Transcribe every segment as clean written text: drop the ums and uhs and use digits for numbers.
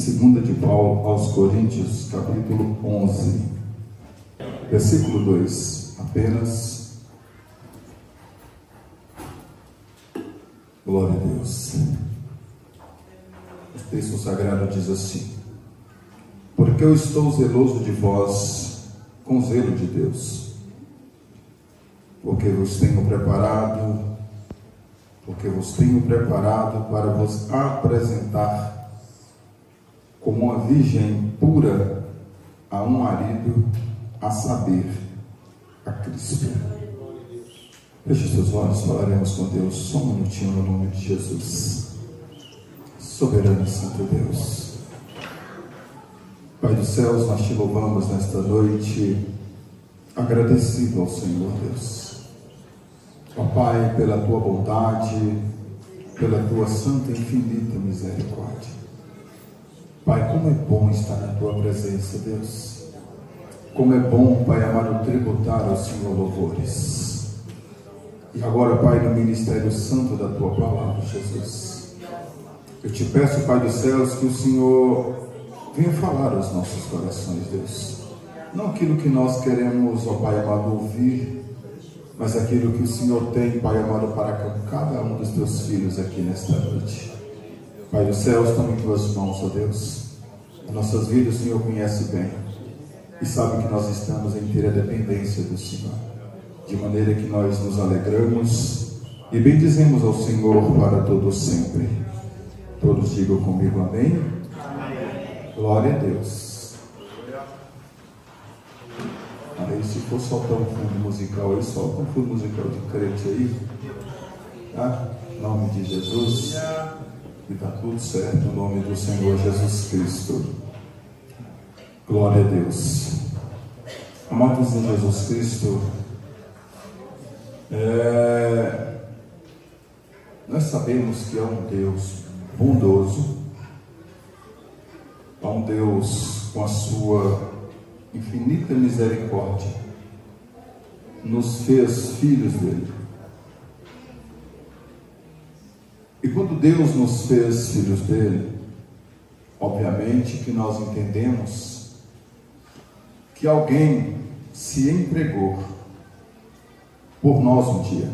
Segunda de Paulo aos Coríntios, capítulo 11, versículo 2, apenas. Glória a Deus. O texto sagrado diz assim: porque eu estou zeloso de vós com zelo de Deus, porque vos tenho preparado para vos apresentar como uma virgem pura a um marido, a saber, a Cristo. Feche seus olhos, falaremos com Deus só um minutinho no nome de Jesus. Soberano e Santo Deus, Pai dos céus, nós te louvamos nesta noite, agradecido ao Senhor Deus. Ó Pai, pela tua bondade, pela tua santa e infinita misericórdia. Pai, como é bom estar na tua presença, Deus. Como é bom, Pai amado, tributar ao Senhor louvores. E agora, Pai, no ministério santo da tua palavra, Jesus, eu te peço, Pai dos céus, que o Senhor venha falar aos nossos corações, Deus. Não aquilo que nós queremos, ó Pai amado, ouvir, mas aquilo que o Senhor tem, Pai amado, para cada um dos teus filhos aqui nesta noite. Pai dos céus, toma em tuas mãos, ó Deus. As nossas vidas o Senhor conhece bem e sabe que nós estamos em inteira dependência do Senhor, de maneira que nós nos alegramos e bendizemos ao Senhor para todos sempre. Todos digam comigo amém. Glória a Deus. Aí, se for soltar um fundo musical aí, solta um fundo musical de crente aí, tá? Em nome de Jesus, e tá tudo certo, no nome do Senhor Jesus Cristo. Glória a Deus. Amados em Jesus Cristo, nós sabemos que é um Deus bondoso, é um Deus com a sua infinita misericórdia, nos fez filhos dele. E quando Deus nos fez filhos dele, obviamente que nós entendemos que alguém se entregou por nós um dia.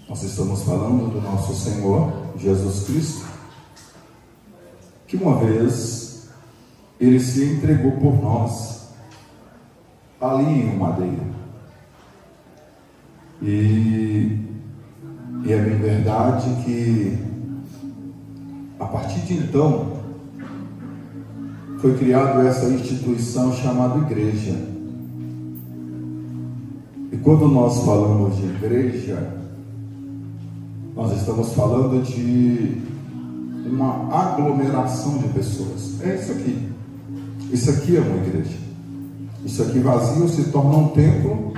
Nós estamos falando do nosso Senhor Jesus Cristo, que uma vez ele se entregou por nós ali em um madeiro. E é bem verdade que a partir de então foi criada essa instituição chamada igreja. E quando nós falamos de igreja, nós estamos falando de uma aglomeração de pessoas. É isso aqui. Isso aqui é uma igreja. Isso aqui vazio se torna um templo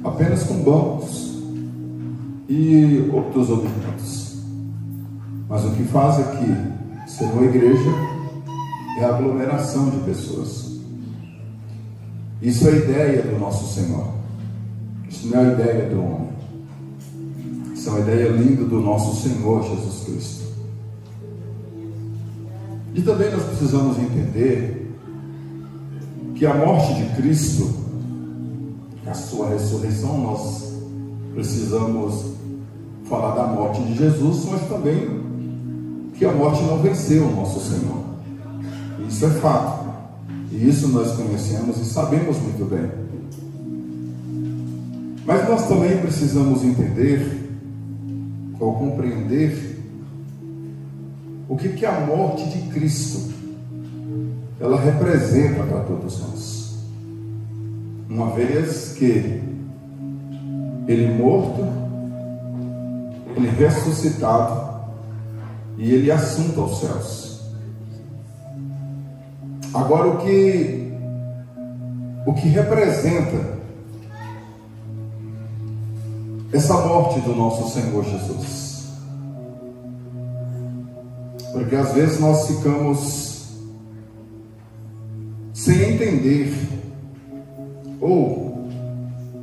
apenas com bancos e outros objetos. Mas o que faz aqui ser uma igreja é a aglomeração de pessoas. Isso é a ideia do nosso Senhor. Isso não é a ideia do homem. Isso é uma ideia linda do nosso Senhor Jesus Cristo. E também nós precisamos entender que a morte de Cristo, a sua ressurreição, nós precisamos falar da morte de Jesus, mas também que a morte não venceu o nosso Senhor. Isso é fato. E isso nós conhecemos e sabemos muito bem. Mas nós também precisamos entender ou compreender o que a morte de Cristo ela representa para todos nós. Uma vez que ele morto, ele ressuscitado e ele assunto aos céus. Agora o que representa essa morte do nosso Senhor Jesus? Porque às vezes nós ficamos sem entender, ou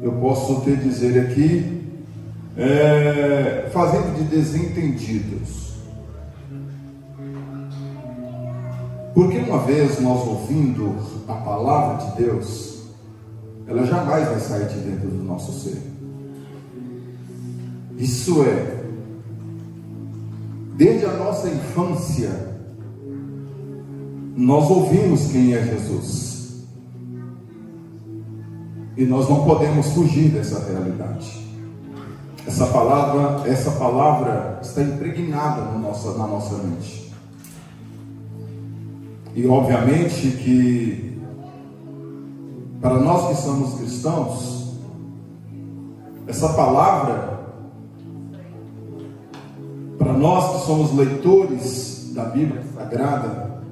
eu posso até dizer aqui, fazendo de desentendidos. Porque uma vez nós ouvindo a palavra de Deus, ela jamais vai sair de dentro do nosso ser. Isso é, desde a nossa infância, nós ouvimos quem é Jesus. E nós não podemos fugir dessa realidade. Essa palavra está impregnada na nossa mente. E obviamente que, para nós que somos cristãos, essa palavra, para nós que somos leitores da Bíblia Sagrada,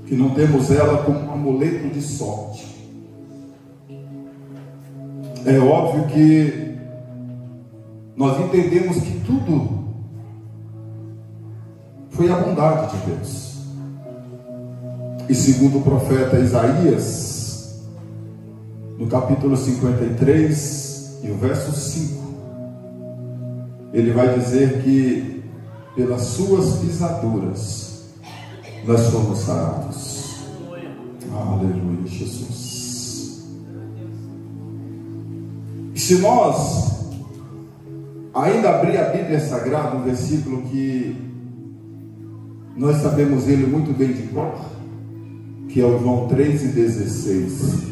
que não temos ela como um amuleto de sorte, é óbvio que nós entendemos que tudo foi a bondade de Deus. E segundo o profeta Isaías, no capítulo 53 e o verso 5, ele vai dizer que pelas suas pisaduras nós fomos sarados. Aleluia, Jesus. E se nós ainda abrir a Bíblia Sagrada, um versículo que nós sabemos ele muito bem de cor, que é o João 3,16,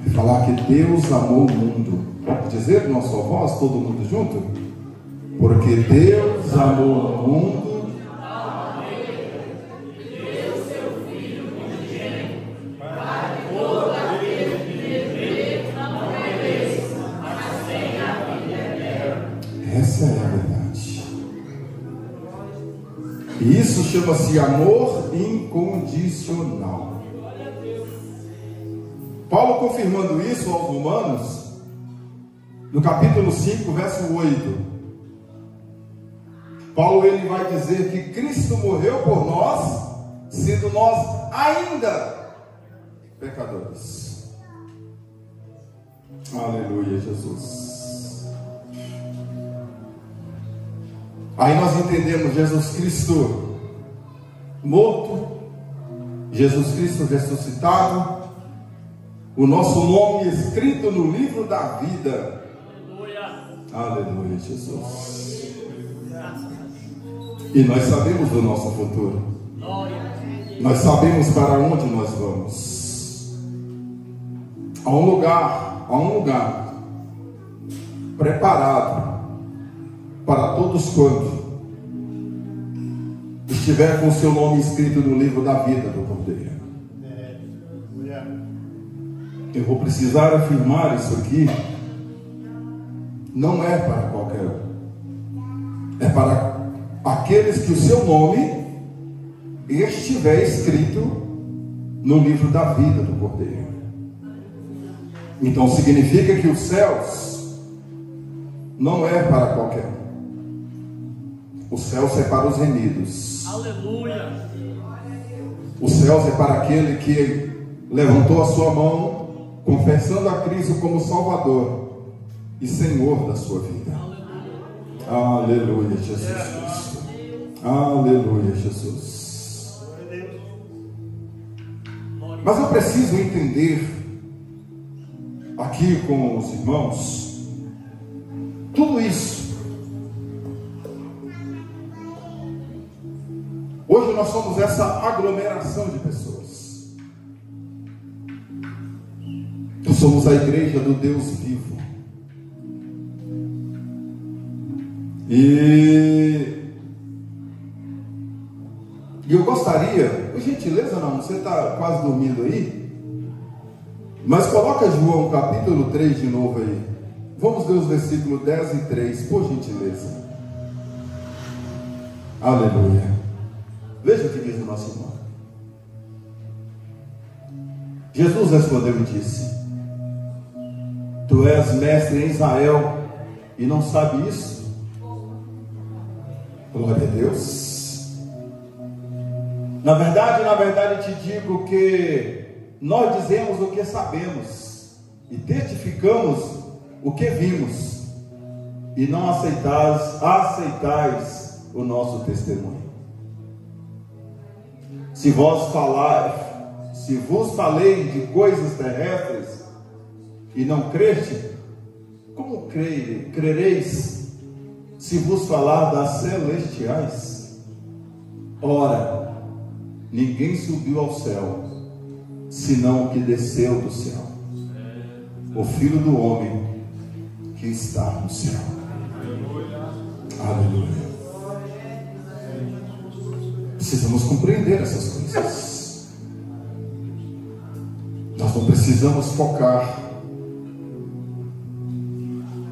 vai falar que Deus amou o mundo. Pode dizer com nossa voz, todo mundo junto? Porque Deus amou o mundo. Essa é a verdade. E isso chama-se amor incondicional. Paulo confirmando isso aos Romanos, no capítulo 5, verso 8. Paulo ele vai dizer que Cristo morreu por nós, sendo nós ainda pecadores. Aleluia, Jesus. Aí nós entendemos Jesus Cristo morto, Jesus Cristo ressuscitado, o nosso nome escrito no livro da vida. Aleluia, Jesus. E nós sabemos do nosso futuro. Nós sabemos para onde nós vamos. Há um lugar preparado para todos quantos estiver com o seu nome escrito no livro da vida do Cordeiro. Eu vou precisar afirmar isso aqui. Não é para qualquer um. É para aqueles que o seu nome estiver escrito no livro da vida do Cordeiro. Então significa que os céus não é para qualquer um. Os céus é para os remidos. Aleluia. Os céus é para aquele que levantou a sua mão, confessando a Cristo como Salvador e Senhor da sua vida. Aleluia, Jesus Cristo. Aleluia, Jesus. Mas eu preciso entender aqui com os irmãos tudo isso. Hoje nós somos essa aglomeração de pessoas. Nós somos a igreja do Deus vivo. E eu gostaria, por gentileza, não, você está quase dormindo aí, mas coloca João capítulo 3 de novo aí. Vamos ler os versículos 10 e 3, por gentileza. Aleluia. Veja o que diz o nosso irmão. Jesus respondeu e disse: Tu és mestre em Israel e não sabe isso? Glória a Deus. Na verdade te digo que nós dizemos o que sabemos e testificamos o que vimos, e não aceitais o nosso testemunho. Se vos falei de coisas terrestres e não creste, como crereis se vos falar das celestiais? Ora, ninguém subiu ao céu, senão o que desceu do céu, o Filho do Homem que está no céu. Aleluia. Precisamos compreender essas coisas. Nós não precisamos focar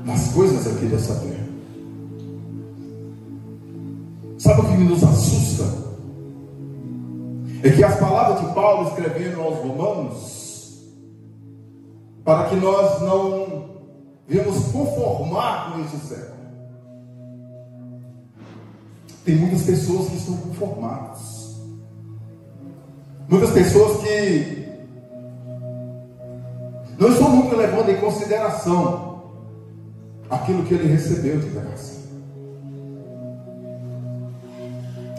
nas coisas aqui dessa terra. Sabe o que nos assusta? É que as palavras de Paulo escrevendo aos Romanos, para que nós não venhamos conformar com este século. Tem muitas pessoas que estão conformadas. Muitas pessoas que não estão nunca levando em consideração aquilo que ele recebeu de graça.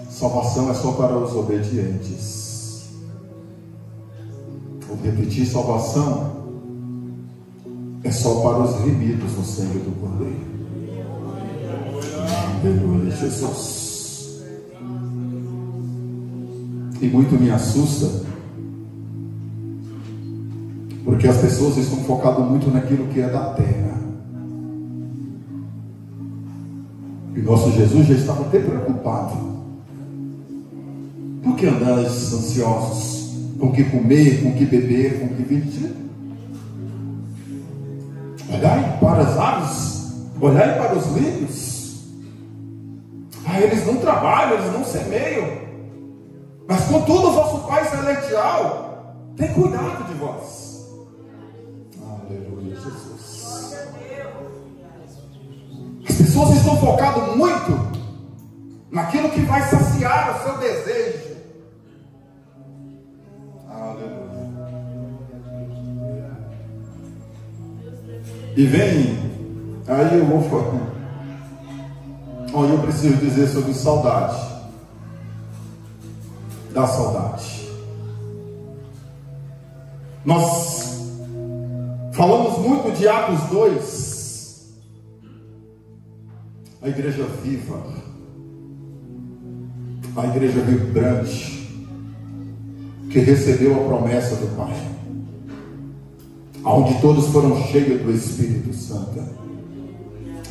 Salvação é só para os obedientes. Vou repetir, salvação é só para os remidos no sangue do Cordeiro. Aleluia, Jesus. E muito me assusta, porque as pessoas estão focadas muito naquilo que é da terra. E nosso Jesus já estava até preocupado. Por que andais ansiosos? Com o que comer, com o que beber, com o que vestir? Olhai para as aves, olhai para os lírios. Eles não trabalham, eles não semeiam, mas contudo o vosso Pai Celestial tem cuidado de vós. Aleluia, Jesus. As pessoas estão focadas muito naquilo que vai saciar o seu desejo. Aleluia. E vem, aí eu vou falar. Onde eu preciso dizer sobre saudade. Da saudade. Nós falamos muito de Atos 2. A igreja viva. A igreja vibrante. Que recebeu a promessa do Pai. Onde todos foram cheios do Espírito Santo.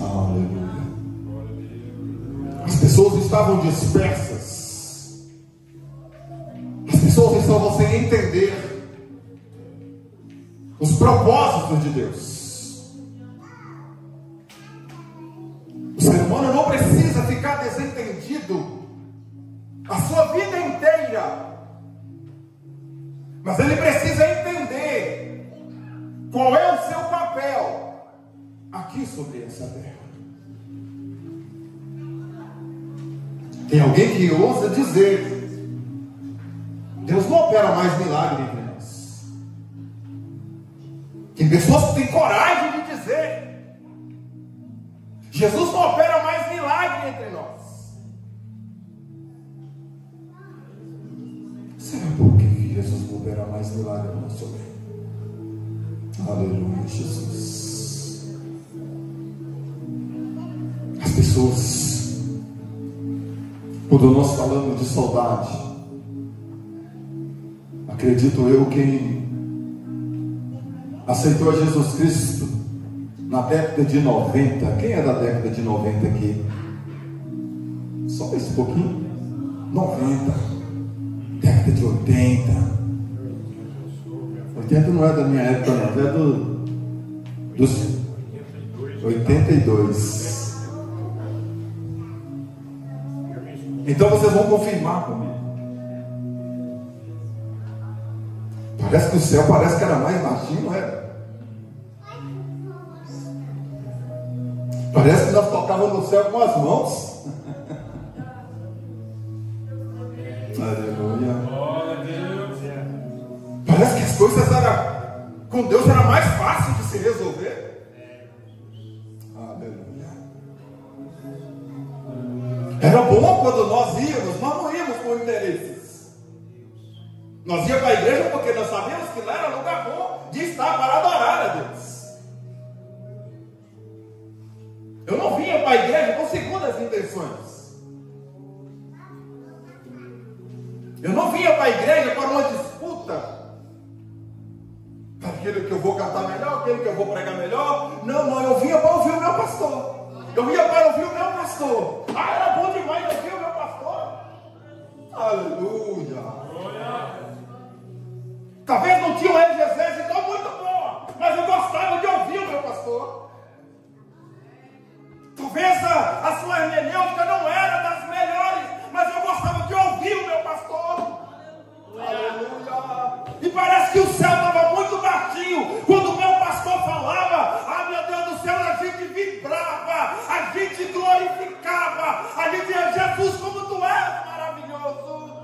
Aleluia. As pessoas estavam dispersas. As pessoas estavam sem entender os propósitos de Deus. O ser humano não precisa ficar desentendido a sua vida inteira, mas ele precisa entender qual é o seu papel aqui sobre essa terra. Tem alguém que ousa dizer: Deus não opera mais milagre entre nós. Tem pessoas que têm coragem de dizer: Jesus não opera mais milagre entre nós. Será por que Jesus não opera mais milagre no nosso meio? Aleluia, Jesus. As pessoas, quando nós falamos de saudade, acredito eu, quem aceitou a Jesus Cristo na década de 90, quem é da década de 90 aqui? Só esse pouquinho? 90, década de 80. 80 não é da minha época, não, é dos 82. Então vocês vão confirmar comigo. Parece que o céu parece que era mais baixinho, não era? Parece que nós tocávamos no céu com as mãos. Aleluia. Parece que as coisas com Deus era mais fácil de se resolver. Aleluia. Era bom quando nós não íamos com interesses. Nós íamos para a igreja porque nós sabíamos que lá era lugar bom de estar para adorar a Deus. Eu não vinha para a igreja com segundas intenções. Eu não vinha para a igreja para uma disputa. Aquele que eu vou cantar melhor, aquele que eu vou pregar melhor. Não, eu vinha para ouvir o meu pastor. Eu vinha para ouvir o meu pastor. Era bom demais ouvir o meu pastor. Aleluia. Talvez não tinha uma exegese muito boa, mas eu gostava de ouvir o meu pastor. Talvez a sua hermenêutica não era das melhores, mas eu gostava de ouvir o meu pastor. Aleluia. E parece que o céu estava muito baixinho quando o meu pastor falava. Ah, meu Deus do céu, a gente vibrava, a gente glorificava, a gente dizia: Jesus, como tu és maravilhoso.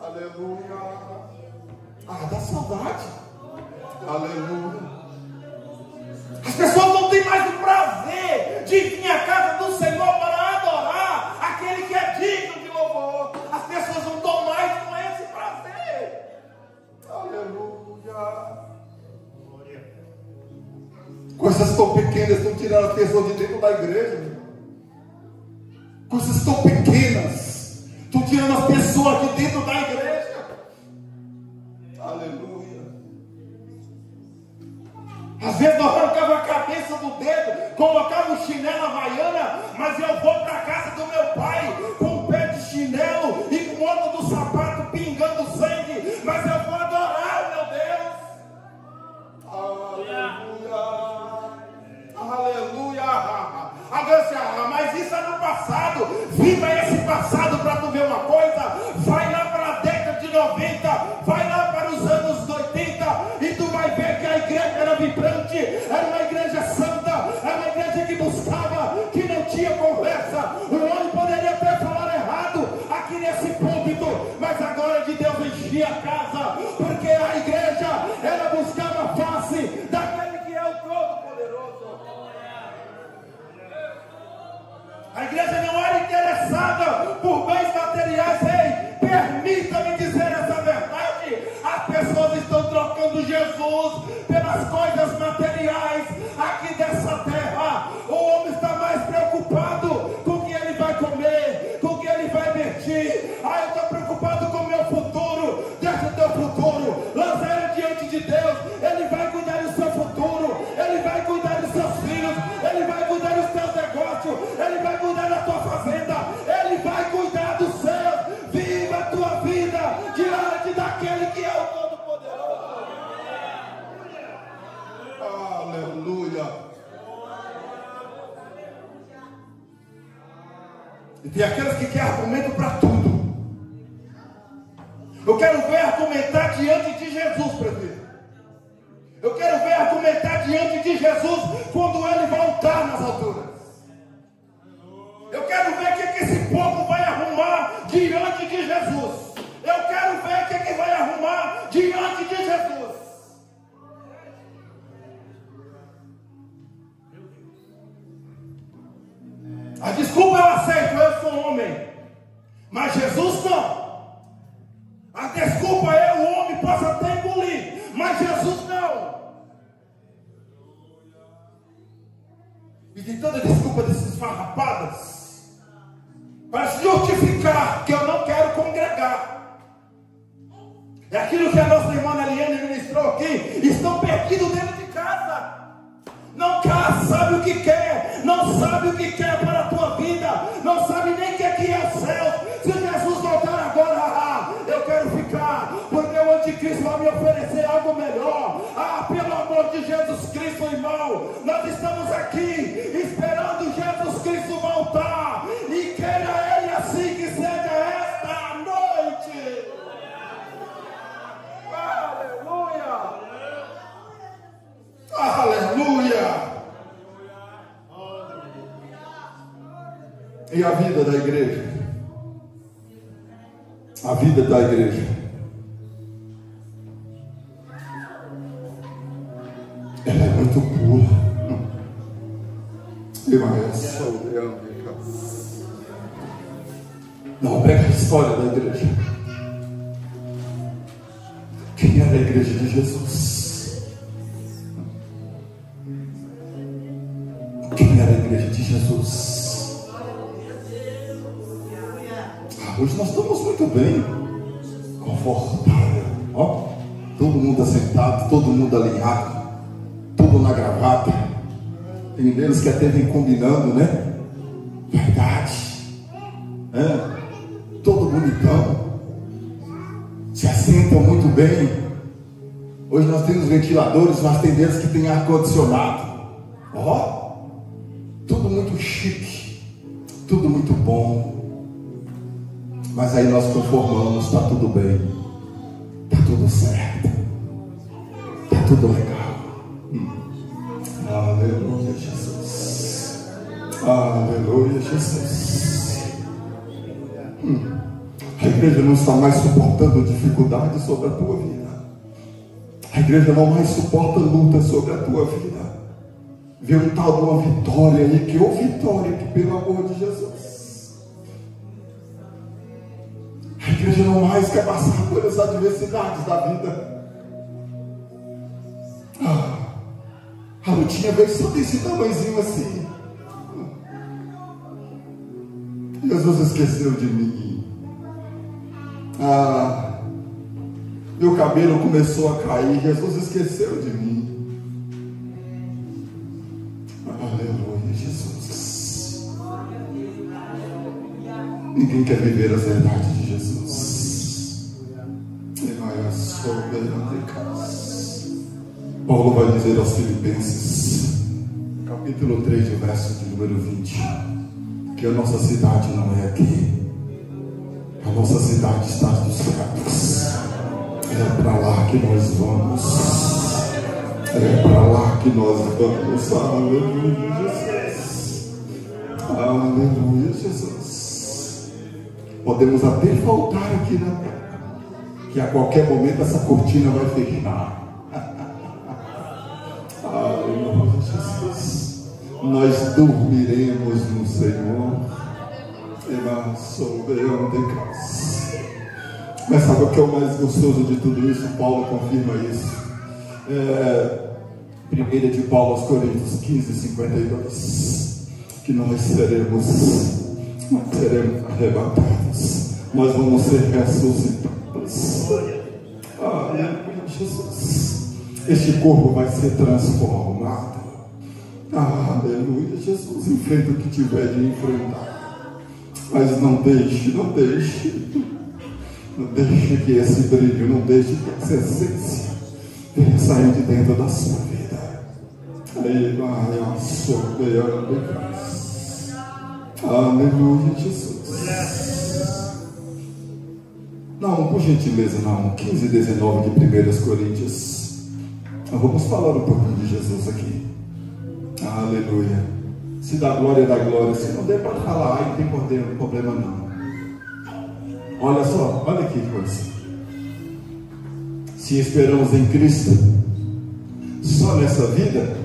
Aleluia. Ah, dá saudade. Aleluia. As pessoas não têm mais o prazer de vir à casa do Senhor para adorar aquele que é digno de louvor. As pessoas não estão mais com esse prazer. Aleluia. Coisas tão pequenas estão tirando as pessoas de dentro da igreja. Coisas tão pequenas estão tirando as pessoas de dentro da igreja. Aleluia. Às vezes nós arrancava a cabeça do dedo, colocava um chinelo havaiana, mas eu vou para a casa do meu pai com um pé de chinelo e com o outro do sapato pingando sangue, mas eu vou adorar, meu Deus. Aleluia. Aleluia. Agora, mas isso é no passado. Viva esse passado para tu ver uma coisa. Vai lá para a década de 90, vai lá para os anos 80 e tu vai ver que a igreja era vibrante, era uma igreja santa, era uma igreja que buscava, que não tinha conversa. O homem poderia até falar errado aqui nesse púlpito, mas a glória de Deus enchia a casa, porque a igreja, ela buscava a face daquele que é o Todo-Poderoso. A igreja não era interessada por bens materiais. Ei, permita-me dizer essa verdade. As pessoas estão trocando Jesus pelas coisas materiais aqui dessa terra. O homem está mais preocupado com o que ele vai comer, com o que ele vai vestir. Ah, eu estou preocupado com o meu futuro. Deixa o teu futuro, lança ele diante de Deus. Ele vai cuidar do seu futuro, ele vai cuidar dos seus filhos, ele vai cuidar dos teus negócios, ele vai cuidar da tua fazenda, ele vai cuidar dos seus. Viva a tua vida diante daquele que é o Todo-Poderoso. Aleluia. E tem aqueles que querem argumento para tudo. Eu quero ver argumentar diante de Jesus, presbítero. Eu quero ver argumentar diante de Jesus quando ele voltar nas alturas. Eu quero ver o que esse povo vai arrumar diante de Jesus. Eu quero ver o que vai arrumar diante de Jesus. A desculpa eu aceito, eu sou homem. Mas Jesus não. A desculpa o homem possa até engolir, mas Jesus não. E tem tanta desculpa dessas farrapadas para se justificar que eu não quero congregar. É aquilo que a nossa irmã Eliane ministrou aqui. Estão perdidos dentro de casa. Não sabe o que quer, não sabe o que quer para a tua vida, não sabe nem o que é o céu. Se Jesus voltar agora, eu quero ficar, porque o anticristo vai me oferecer algo melhor. Pelo amor de Jesus Cristo, irmão, nós estamos aqui esperando Jesus Cristo voltar, e queira Ele assim que seja esta noite. Aleluia. Aleluia. E a vida da igreja? A vida da igreja. Ela é muito pura. Não, pega a história da igreja. a igreja de Jesus? Quem era a igreja de Jesus? Hoje nós estamos muito bem, confortável, ó, todo mundo assentado, todo mundo alinhado, tudo na gravata. Tem deles que até vem combinando, né? Verdade, todo bonitão, se assentam muito bem. Hoje nós temos ventiladores, mas tem deles que tem ar-condicionado, ó, tudo muito chique, tudo muito bom. Mas aí nós conformamos, está tudo bem, está tudo certo, está tudo legal. Aleluia, Jesus. Aleluia, Jesus. A igreja não está mais suportando dificuldades sobre a tua vida. A igreja não mais suporta lutas sobre a tua vida. Vê um tal de uma vitória aí, que ou vitória, que pelo amor de Jesus. A igreja não mais quer passar por as adversidades da vida. A lutinha veio só desse tamanhozinho assim. Jesus esqueceu de mim. Meu cabelo começou a cair. Jesus esqueceu de mim. Aleluia, Jesus. Ninguém quer viver as verdades de Jesus. Paulo vai dizer aos Filipenses, capítulo 3, verso de número 20, que a nossa cidade não é aqui. A nossa cidade está nos céus. É para lá que nós vamos. É para lá que nós vamos. Aleluia, Jesus. Aleluia, Jesus. Podemos até faltar aqui na terra, que a qualquer momento essa cortina vai fechar. Aleluia, Jesus. Nós dormiremos no Senhor. Mas sabe o que é o mais gostoso de tudo isso? Paulo confirma isso. 1 de Paulo aos Coríntios 15, 52. Que nós seremos arrebatados. Nós vamos ser ressuscitados. Aleluia, Jesus. Este corpo vai ser transformado. Aleluia, Jesus. Enfrenta o que tiver de enfrentar. Mas não deixe que esse brilho, não deixe que essa essência saia de dentro da sua vida. Aleluia, Jesus. Não, por gentileza, não. 15, 19 de 1 Coríntios. Vamos falar um pouquinho de Jesus aqui. Aleluia. Se dá glória, se não der para falar, não tem problema não. Olha só, olha que coisa. Se esperamos em Cristo, só nessa vida,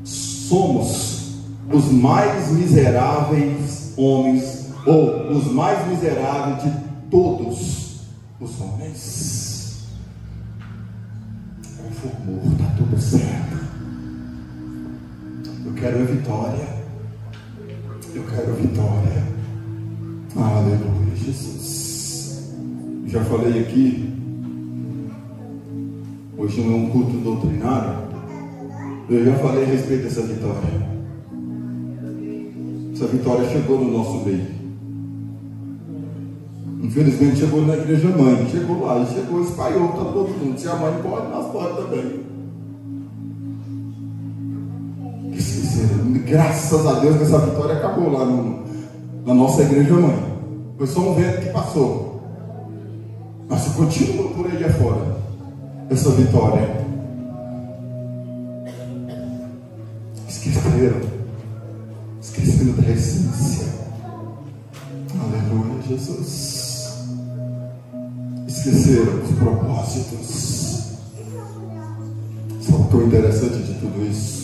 somos os mais miseráveis homens, ou os mais miseráveis de todos os homens. Conformou, está tudo certo. Eu quero vitória. Eu quero vitória. Aleluia, Jesus. Já falei aqui. Hoje não é um culto doutrinário. Eu já falei a respeito dessa vitória. Essa vitória chegou no nosso meio. Infelizmente chegou na igreja mãe. Chegou lá e chegou, espalhou para todo mundo. Se a mãe pode, nós podemos também. Graças a Deus que essa vitória acabou lá na nossa igreja mãe. Foi só um vento que passou. Mas continua por aí afora essa vitória. Esqueceram da essência. Aleluia, Jesus. Esqueceram os propósitos. Sabe o que é interessante de tudo isso?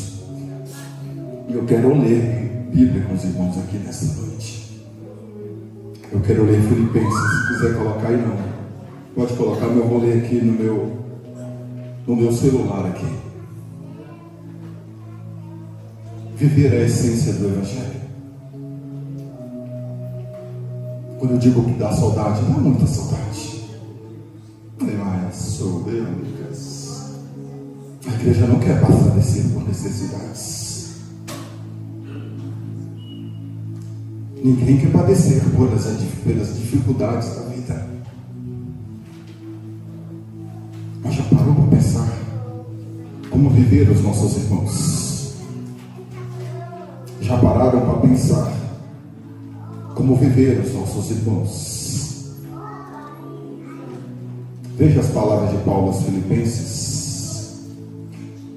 Eu quero ler Bíblia com os irmãos aqui nesta noite. Eu quero ler Filipenses. Se quiser colocar aí, não. Pode colocar, eu vou ler aqui no meu no meu celular aqui. Viver a essência do Evangelho. Quando eu digo que dá saudade, dá muita saudade. Mas a igreja não quer padecer por necessidades. Ninguém quer padecer pelas dificuldades da vida. Mas já parou para pensar como viver os nossos irmãos? Já pararam para pensar como viver os nossos irmãos? Veja as palavras de Paulo aos Filipenses.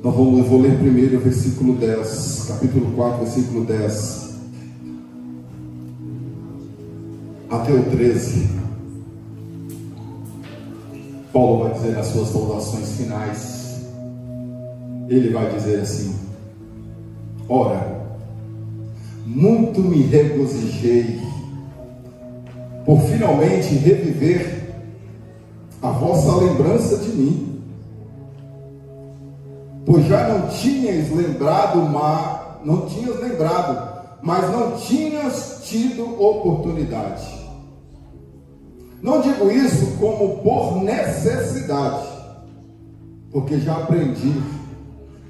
Eu vou ler primeiro o versículo 10, capítulo 4, versículo 10 até o 13. Paulo vai dizer nas suas saudações finais, ele vai dizer assim: ora, muito me regozijei por finalmente reviver a vossa lembrança de mim, pois já não tinhas lembrado, mas não tinhas tido oportunidade. Não digo isso como por necessidade, porque já aprendi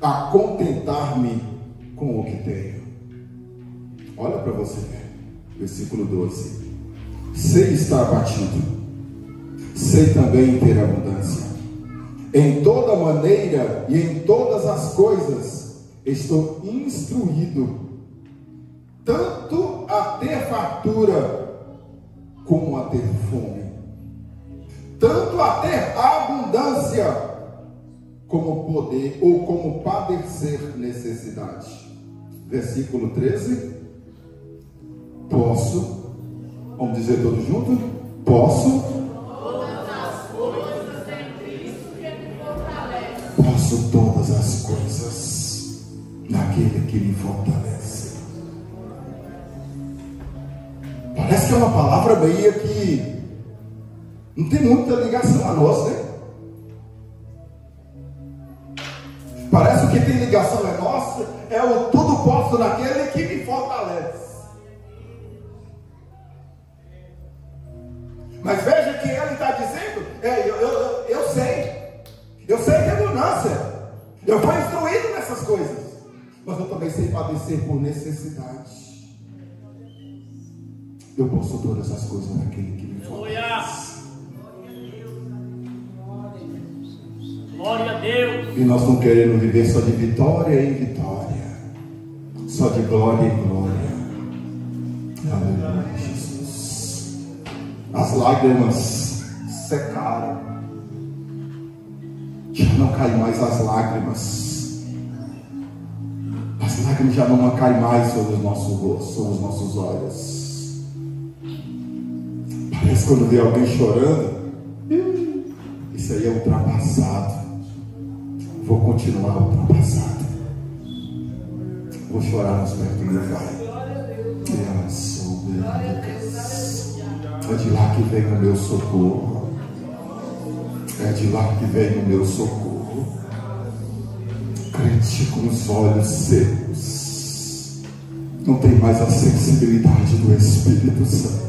a contentar-me com o que tenho. Olha para você ver, versículo 12. Sei estar abatido, sei também ter abundância. Em toda maneira e em todas as coisas estou instruído, tanto a ter fartura como a ter fome, tanto a ter abundância como poder ou como padecer necessidade. Versículo 13. Posso, vamos dizer todos juntos, posso todas as coisas em Cristo que me fortalece. Posso todas as coisas naquele que me fortalece. Parece que é uma palavra meio que não tem muita ligação a nós, né? Parece que o que tem ligação é nosso, é o tudo posso naquele que me fortalece. Mas veja que ele está dizendo, eu sei que é abundância, eu fui instruído nessas coisas, mas eu também sei padecer por necessidade. Eu posso todas as coisas naquele que me fortalece. Glória a Deus. E nós não queremos viver só de vitória em vitória, só de glória em glória. Aleluia, Jesus. As lágrimas secaram, já não caem mais as lágrimas. As lágrimas já não caem mais sobre o nosso rosto, sobre os nossos olhos. Parece quando vê alguém chorando, isso aí é ultrapassado. Vou continuar ultrapassado. Vou chorar nos pés do meu Pai. É de lá que vem o meu socorro. É de lá que vem o meu socorro. Crente com os olhos secos, não tem mais a sensibilidade do Espírito Santo.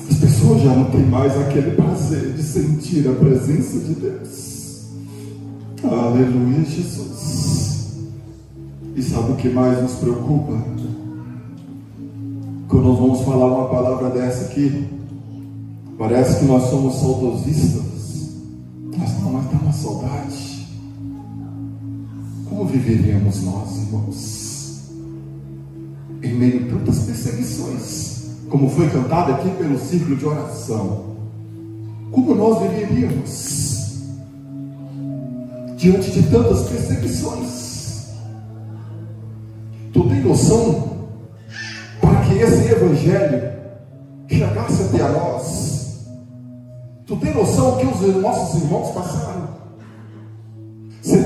As pessoas já não têm mais aquele prazer de sentir a presença de Deus. Aleluia, Jesus. E sabe o que mais nos preocupa? Quando nós vamos falar uma palavra dessa aqui, parece que nós somos saudosistas. Mas dá uma saudade. Como viveríamos nós, irmãos, em meio a tantas perseguições, como foi cantado aqui pelo círculo de oração? Como nós viveríamos diante de tantas perseguições? Tu tem noção, para que esse evangelho chegasse até a nós, tu tem noção que os nossos irmãos passaram? Você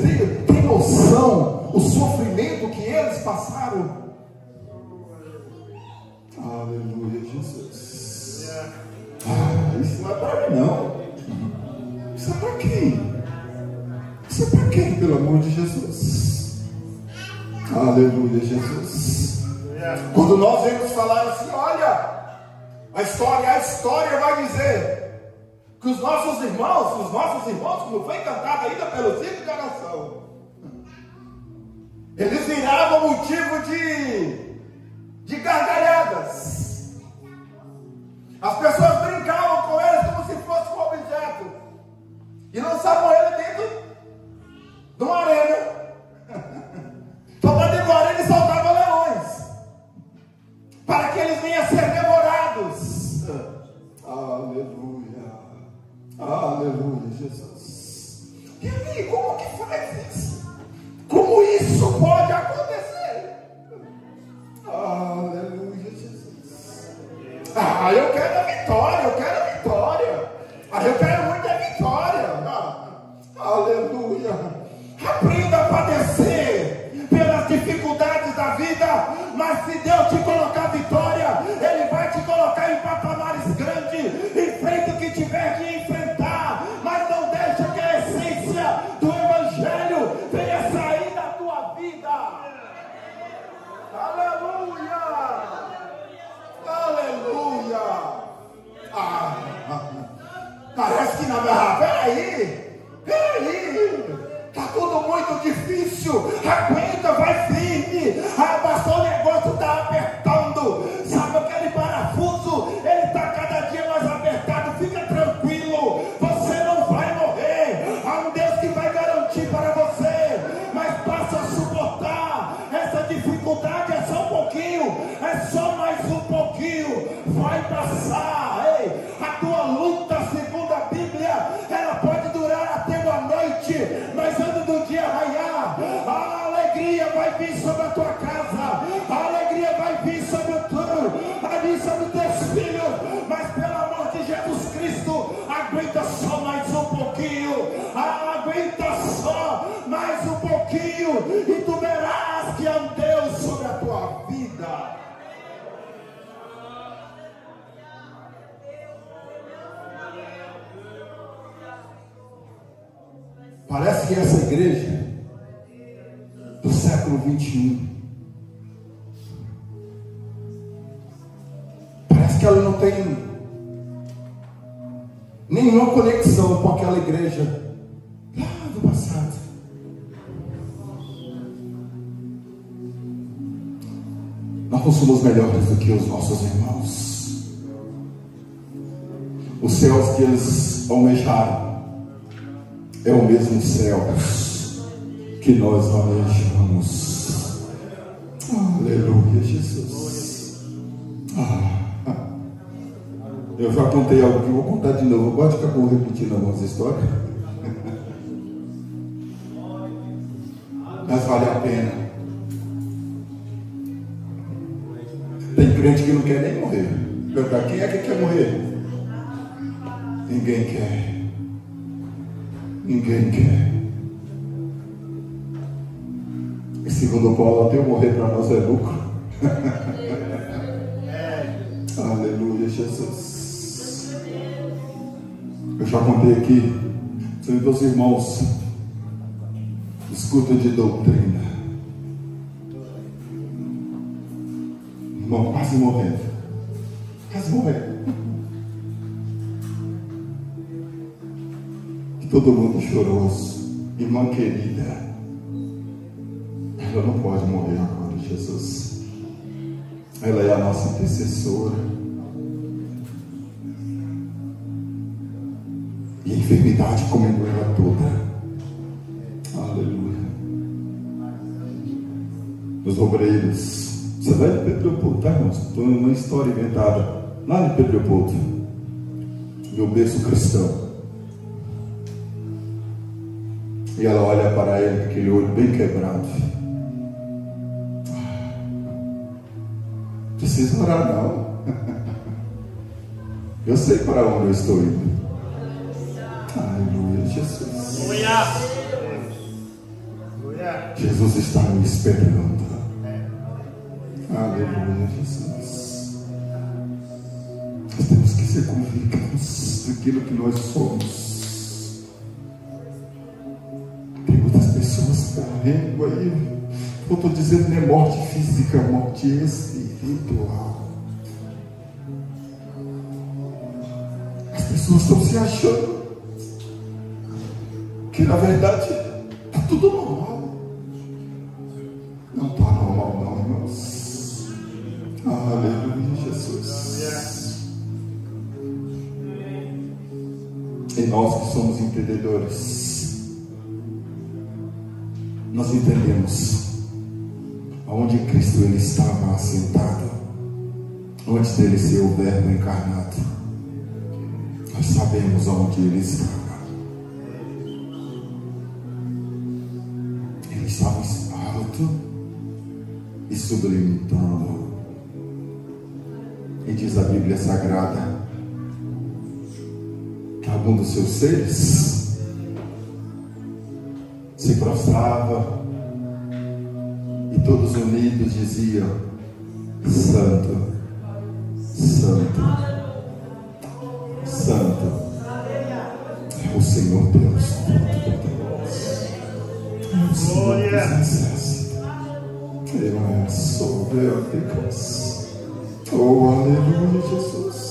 tem noção o sofrimento que eles passaram? Aleluia, Jesus. Isso não é para não. Isso é para quem? Isso é para quem, pelo amor de Jesus? Aleluia, Jesus. Quando nós vemos falar assim, olha, a história vai dizer que os nossos irmãos, como foi cantado ainda pelos filhos de oração, eles viravam motivo de gargalhadas. As pessoas brincavam com eles como se fosse um objeto e lançavam ele dentro de uma arena. Tomando de arena e soltavam leões para que eles venham a ser devorados. Aleluia, aleluia, Jesus. E aí, como que faz isso? Como isso pode acontecer? Aleluia, Jesus. Eu quero a vitória, eu quero a vitória. Eu quero muita vitória. Aleluia. Aprenda a padecer pelas dificuldades da vida, mas se Deus te colocar vitória, Ele vai te colocar em patamares grandes. Enfrenta o que tiver que enfrentar, mas não deixa que a essência do Evangelho venha sair da tua vida. Aleluia, aleluia. Parece que na verdade, peraí, está tudo muito difícil. Aguenta, vai firme. Pastor, o negócio está apertando. Sabe aquele parafuso? Ele está cada dia mais apertado. Fica tranquilo, você não vai morrer. Há um Deus que vai garantir para você. Mas passa a suportar. Essa dificuldade é só um pouquinho, é só mais um pouquinho. Vai passar. Ei, a tua luta, segundo a Bíblia, ela pode durar até uma noite, mas antes do dia raiar, a alegria vai vir sobre a tua casa, a alegria vai vir sobre o teu, vai vir sobre os teus filhos. Mas pelo amor de Jesus Cristo, aguenta só mais um pouquinho, aguenta só mais um pouquinho, e tu verás que há um Deus sobre a tua vida. Parece que essa igreja do século 21, parece que ela não tem nenhuma conexão com aquela igreja lá do passado. Nós não somos melhores do que os nossos irmãos. Os céus que eles almejaram é o mesmo céu que nós almejamos. Aleluia, Jesus. Eu já contei algo que vou contar de novo. Eu gosto de ficar repetindo algumas histórias, mas vale a pena. Tem crente que não quer nem morrer. Perguntar, quem é que quer morrer? Ninguém quer. Ninguém quer. E segundo Paulo, até eu morrer para nós é lucro. Aleluia, Jesus. Eu já contei aqui, são meus irmãos, escuta de doutrina. Irmão quase morrendo. Quase morrendo. Todo mundo choroso. Irmã querida, ela não pode morrer agora, Jesus. Ela é a nossa intercessora. E a enfermidade comendo ela toda. Aleluia. Os obreiros. Você vai de Pedro Leopoldo, tá, irmãos? Estou numa história inventada lá de Pedro Leopoldo, meu berço cristão. E ela olha para ele com aquele olho bem quebrado. Precisa orar não. Eu sei para onde eu estou indo. Aleluia, Jesus. Jesus está me esperando. Aleluia, Jesus. Nós temos que ser convictos daquilo que nós somos. Tem muitas pessoas morrendo aí. Eu estou dizendo não é morte física, é morte espiritual. As pessoas estão se achando que na verdade está tudo normal. Não está normal não, irmãos. Aleluia, Jesus. E nós que somos entendedores, nós entendemos aonde Cristo ele estava assentado antes dele ser o Verbo encarnado. Nós sabemos aonde ele estava. Ele estava alto e sublime trono. E diz a Bíblia Sagrada que algum dos seus seres se prostrava e todos unidos diziam: Santo, Santo, Santo é o Senhor Deus Todo-Poderoso. É o Senhor dos Exércitos. Oh, aleluia, Jesus.